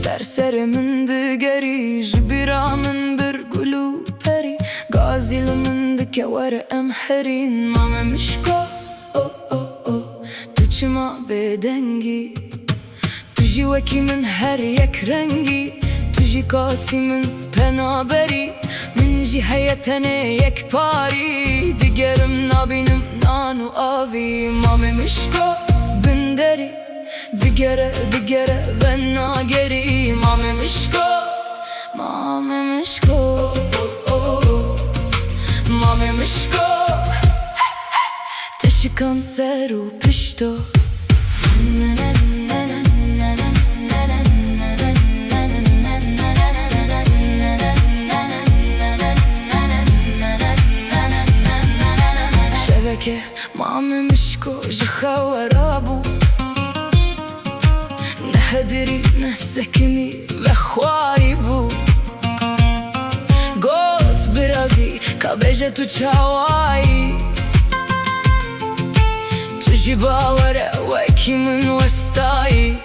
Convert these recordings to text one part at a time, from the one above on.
Serseri min digeri jibira min bir gulu peri Gazil min dike were em herin Mame mişko oh oh oh Tu çima bedengi Tu ji wekî min her yek rengî Tu ji kasî min penaberi Min jî heye tenê yekparî Digerim nabînim nan û avî Mame mişko bin derî Digere digere ben nageri Mame mişko Mame mişko oh, oh, oh. Mame mişko Teşi kanseru pişto Şeveke Mame mişko jixawerabu Nediri ne sekini ve xwari bû Got birazî ka bêje tu çawayî Tu jî bawere wekî min westayî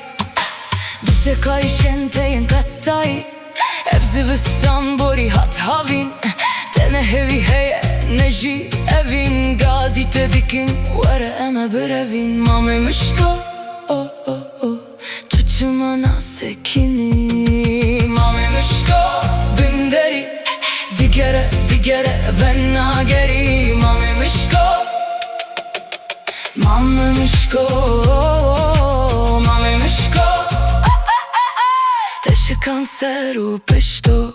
Du sekayî şenteyên qetayî Ev zivistan borî hat havîn Te ne hevî heye ne jî evîn Gazî te dikin were em ê birevîn Mame mişko oh oh oh Çımana sekini Mame mişko bin derî Digere digere ben nageri Mame mişko Mame mişko Mame mişko Teşi kanseru peşto